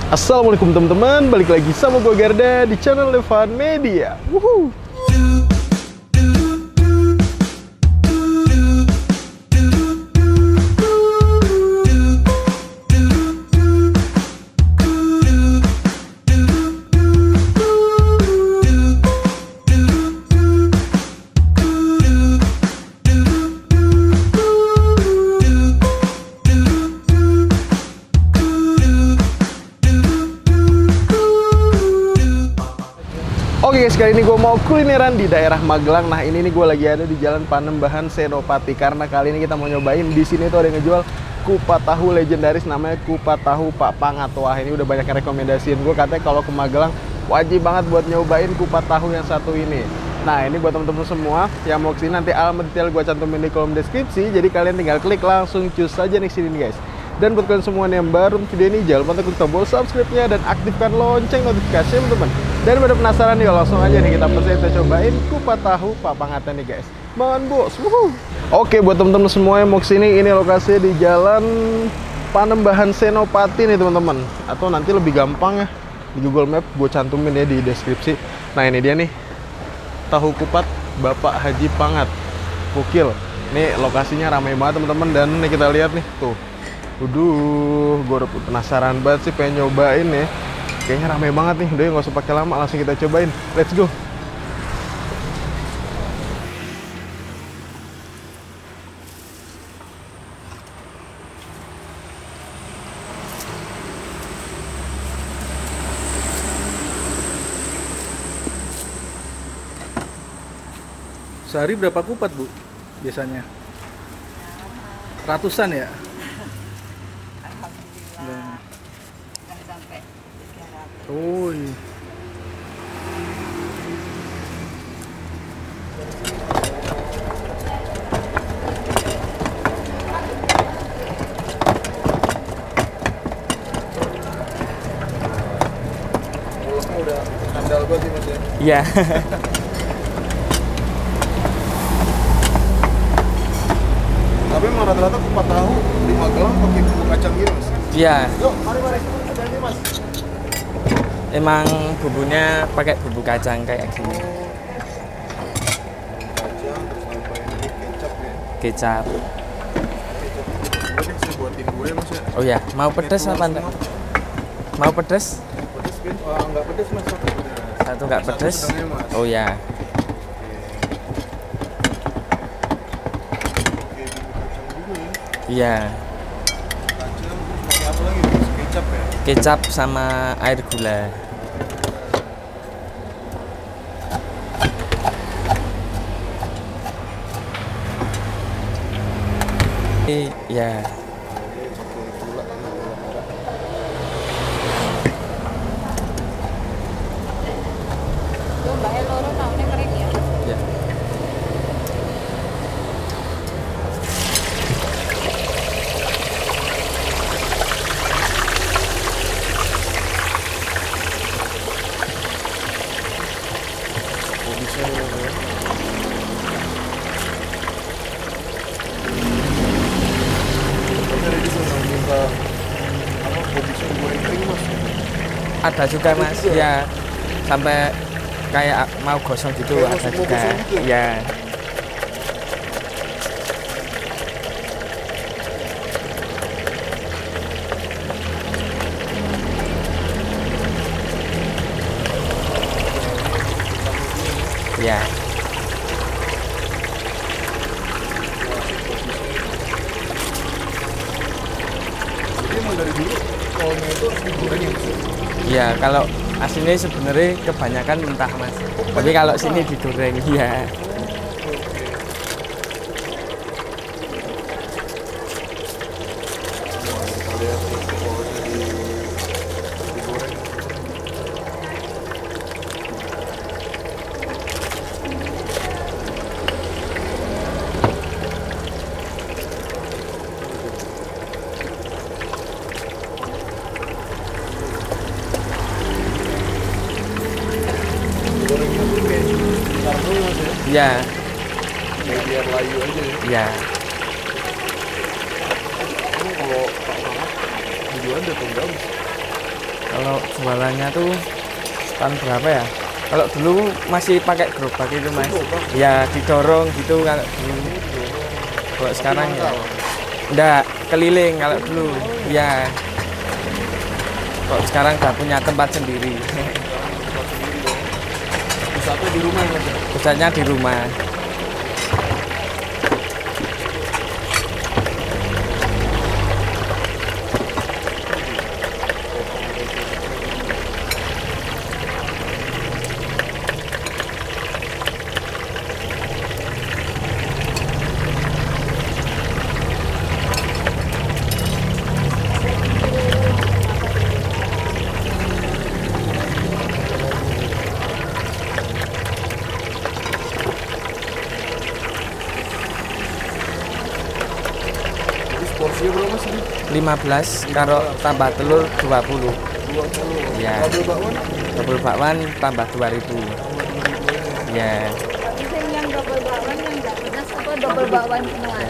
Assalamualaikum teman-teman, balik lagi sama gue Garda di channel Levan Media. Wuhu. Oke guys, kali ini gue mau kulineran di daerah Magelang. Nah ini nih gue lagi ada di Jalan Panembahan Senopati karena kali ini kita mau nyobain di sini tuh ada yang ngejual kupat tahu legendaris namanya kupat tahu Pak Pangat. Wah ini udah banyak yang rekomendasiin gue, katanya kalau ke Magelang wajib banget buat nyobain kupat tahu yang satu ini. Nah ini buat temen-temen semua yang mau kesini, nanti alamat detail gue cantumin di kolom deskripsi, jadi kalian tinggal klik langsung cus aja nih sini nih guys. Dan buat kalian semua yang baru video ini, jangan lupa klik tombol subscribe-nya dan aktifkan lonceng notifikasi teman-teman. Dan pada penasaran nih, langsung aja nih kita pesen, kita cobain kupat tahu Pak Pangatnya nih guys. Mangan bos. Wuhu. Oke buat teman-teman semua yang mau kesini, ini lokasinya di Jalan Panembahan Senopati nih teman-teman. Atau nanti lebih gampang ya di Google Map gue cantumin ya di deskripsi. Nah ini dia nih, tahu kupat Bapak Haji Pangat. Gokil. Ini lokasinya ramai banget teman-teman, dan nih kita lihat nih tuh. Waduh, gue udah penasaran banget sih, pengen nyobain ya. Kayaknya ramai banget nih, udah nggak usah pakai lama, langsung kita cobain. Let's go. Sehari berapa kupat, Bu? Biasanya? Ratusan ya? Alhamdulillah. Nggak sampai 300. Oh iya. Udah skandal banget sih mas ya. Iya. Tapi emang rata-rata kupat tahu di Magelang pakai bumbu kacang gitu mas. Iya, Yuk, mari hati-hati mas. emang bumbunya pakai bumbu kacang kayak gini. Kacang, terus tambahin ini kecap ya. Kecap. Gue nih saya buatin gue mas ya. Oh ya, mau pedas apa enggak? Mau pedas? Pedes kan? Oh, enggak pedes mas, satu pedes. Satu enggak Satu pedas? sedangnya, mas. Oh ya. Oke, bumbu kacang juga ya. Iya, Kacang, terus pakai apa lagi mas? Kecap ya? kecap sama air gula. Iya. Tuh Mbak Eloro tahunnya kering ya. Ya. Oh bisa ya mas ya. Tadi dia pernah minta apa, kok bisa goreng kering mas? Ada juga Mas. Ya. Sampai kayak mau gosong gitu Kayak ada mau juga. gosong gitu? Iya. Iya. Jadi emang dari dulu kolnya itu harus digoreng ya mas? Iya, kalau aslinya sebenarnya kebanyakan mentah Mas. Tapi kalau sini digoreng, iya. Wah, kita lihat nih kolnya digoreng. Gorengnya tuh kayak karbol mas ya? Iya, Kayak biar layu aja ya. iya. Kamu kalau Pak Pangat jualan udah tahun berapa? Kalau jualannya tuh tahun berapa ya? Kalau dulu masih pakai gerobak itu mas. Ya didorong gitu kalau dulu. Kalau sekarang ya enggak keliling kalau dulu. Ya. Kalau sekarang udah punya tempat sendiri. Pusatnya di rumah mas. Pusatnya di rumah. Porsinya berapa mas ini? 15 kalau tambah telur 20. 20. Ya. Double bakwan? Double bakwan tambah 2000. Ya. Bisa yang double bakwan yang nggak pedas apa double bakwan semua?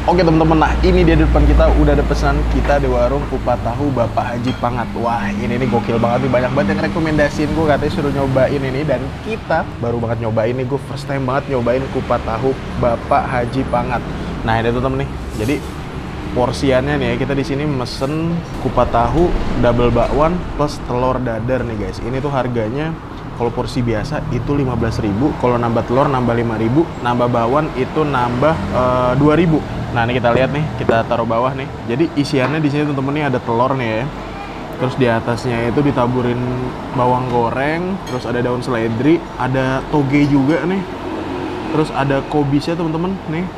Oke teman-teman, nah ini dia di depan kita udah ada pesanan kita di warung kupat tahu Bapak Haji Pangat. Wah ini nih gokil banget nih, banyak banget yang rekomendasiin gue katanya suruh nyobain ini. Dan kita baru banget nyobain nih, gue first time banget nyobain kupat tahu Bapak Haji Pangat. Nah ini tuh temen nih, jadi porsiannya nih ya, kita di sini mesen kupat tahu double bakwan plus telur dadar nih guys. Ini tuh harganya kalau porsi biasa itu 15.000, kalau nambah telur nambah 5.000, nambah bakwan itu nambah 2.000. Nah ini kita lihat nih, kita taruh bawah nih. Jadi isiannya di sini teman-teman nih ada telur nih ya. Terus di atasnya itu ditaburin bawang goreng, terus ada daun seledri, ada toge juga nih. Terus ada kobisnya teman-teman nih.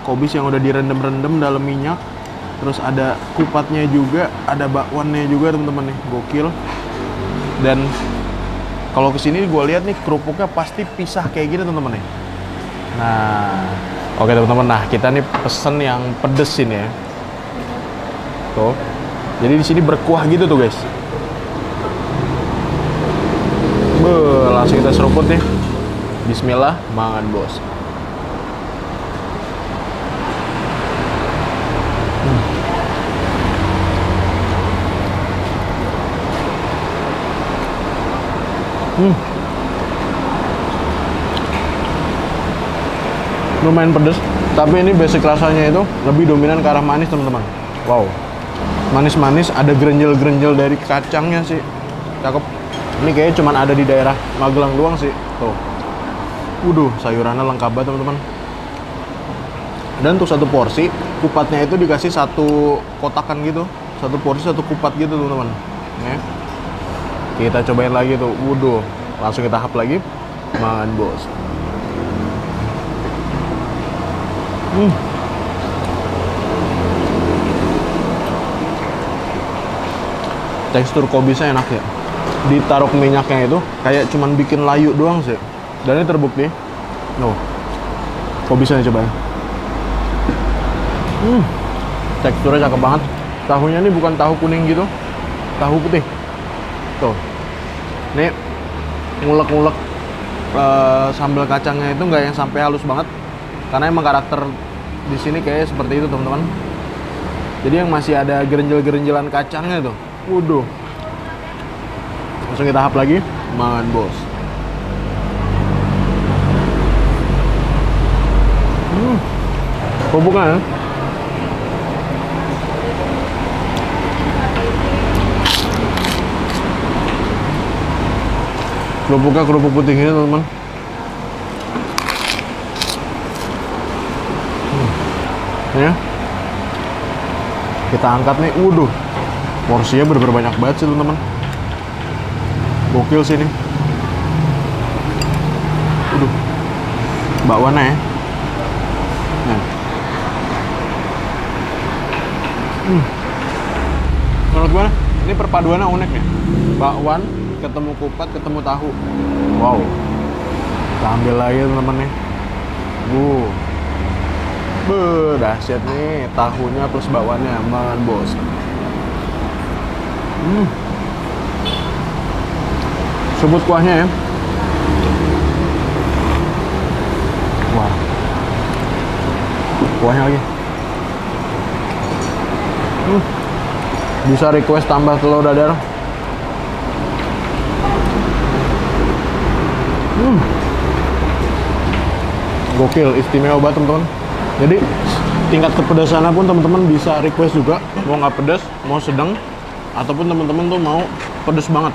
Kobis yang udah direndam-rendam dalam minyak. Terus ada kupatnya juga, ada bakwannya juga teman-teman nih. Gokil. Dan kalau kesini gue lihat nih kerupuknya pasti pisah kayak gini teman-teman nih. Nah, oke teman-teman, nah kita nih pesen yang pedes ini ya. Tuh. Jadi di sini berkuah gitu tuh guys. Langsung kita seruput nih. Bismillah, mangan bos. Lumayan pedes, tapi ini basic rasanya itu lebih dominan ke arah manis teman-teman. Wow, manis-manis, ada gerenjel-gerenjel dari kacangnya sih, cakep. Ini kayaknya cuma ada di daerah Magelang doang sih. Tuh, sayurannya lengkap banget teman-teman. Dan untuk satu porsi kupatnya itu dikasih satu kotakan gitu, satu porsi satu kupat gitu teman-teman. Nih, kita cobain lagi tuh. Langsung kita hap lagi, mangan bos. Tekstur kobisnya enak ya. Ditaruh minyaknya itu kayak cuman bikin layu doang sih. Dan ini terbukti. Kobisnya cobain. Teksturnya cakep banget. Tahunya ini bukan tahu kuning gitu, tahu putih. Tuh. Nih ngulek-ngulek sambal kacangnya itu nggak yang sampai halus banget. Karena emang karakter di sini kayak seperti itu teman-teman. Jadi yang masih ada gerenjel-gerenjelan kacangnya tuh. Langsung kita hap lagi, mangan bos. Kerupuknya ya. Kerupuknya kerupuk putih ini teman-teman. Ya. Kita angkat nih, waduh. Porsinya bener-bener banyak banget sih teman-teman. Gokil sih ini. Waduh. Bakwannya ya. Nah. Menurut gue ini perpaduannya unik nih. Bakwan ketemu kupat ketemu tahu. Wow. Kita ambil lagi teman-teman nih. Dahsyat nih, tahunya plus bakwannya aman bos. Sebut kuahnya ya. Wah. Kuahnya lagi. Bisa request tambah telur dadar. Gokil, istimewa banget teman-teman. Jadi tingkat kepedasannya pun teman-teman bisa request juga, mau nggak pedas, mau sedang, ataupun teman-teman tuh mau pedas banget.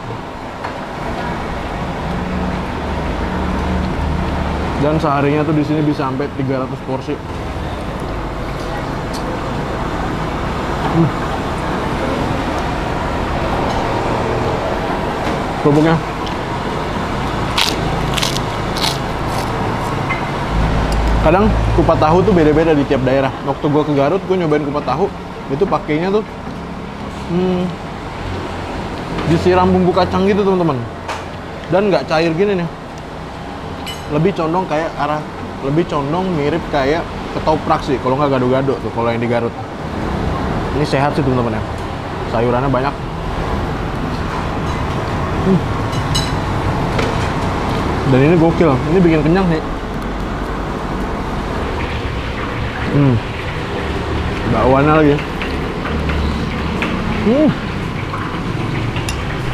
Dan seharinya tuh di sini bisa sampai 300 porsi. Kerupuknya. Kadang kupat tahu tuh beda-beda di tiap daerah. Waktu gue ke Garut, gue nyobain kupat tahu, itu pakainya tuh disiram bumbu kacang gitu teman-teman. Dan nggak cair gini nih. Lebih condong mirip kayak ketoprak sih, kalau nggak gado-gado tuh kalau yang di Garut. Ini sehat sih teman-teman ya. Sayurannya banyak. Dan ini gokil, ini bikin kenyang sih. Bakwannya lagi.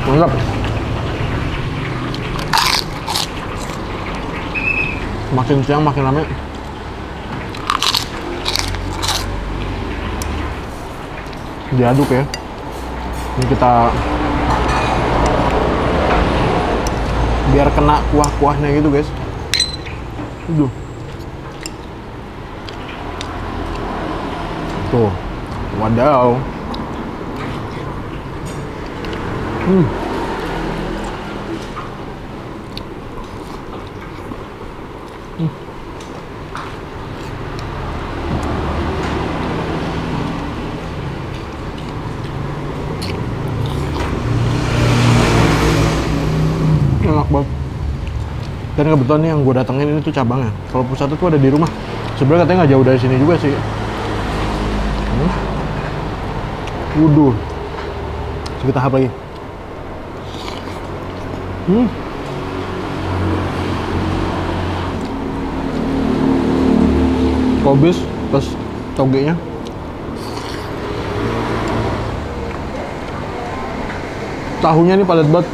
Mantap. Makin siang makin rame. Diaduk ya. Ini kita biar kena kuah-kuahnya gitu guys. Tuh. Wadaw. Enak banget. Dan kebetulan nih yang gue datengin ini tuh cabangnya. Kalau pusatnya tuh ada di rumah. Sebenarnya katanya nggak jauh dari sini juga sih. Waduh. Kita tahap lagi. Kobis plus togenya. Tahunya ini padat banget.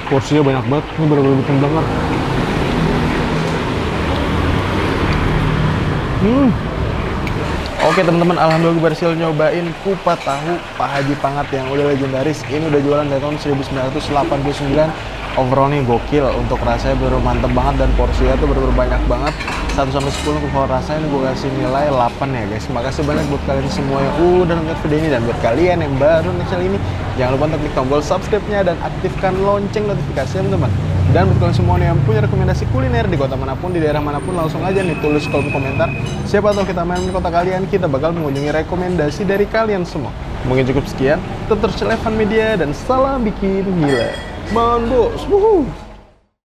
Porsinya banyak banget, ini bener-bener bikin banget. Oke teman-teman, alhamdulillah gue berhasil nyobain kupat tahu Pak Haji Pangat yang udah legendaris. Ini udah jualan dari tahun 1989. Overall nih gokil, untuk rasanya bener mantep banget dan porsinya tuh bener banyak banget. 1 sampai 10 untuk kalau rasanya gue kasih nilai 8 ya guys. Makasih banyak buat kalian semua yang udah nonton video ini, dan buat kalian yang baru nonton channel ini, jangan lupa untuk klik tombol subscribe-nya dan aktifkan lonceng notifikasinya teman-teman. Dan buat kalian semua yang punya rekomendasi kuliner di kota manapun, di daerah manapun, langsung aja nih tulis kolom komentar. Siapa tahu kita main di kota kalian, kita bakal mengunjungi rekomendasi dari kalian semua. Mungkin cukup sekian, tetap terus Evan Media dan salam bikin gila. Bos, wuhuu.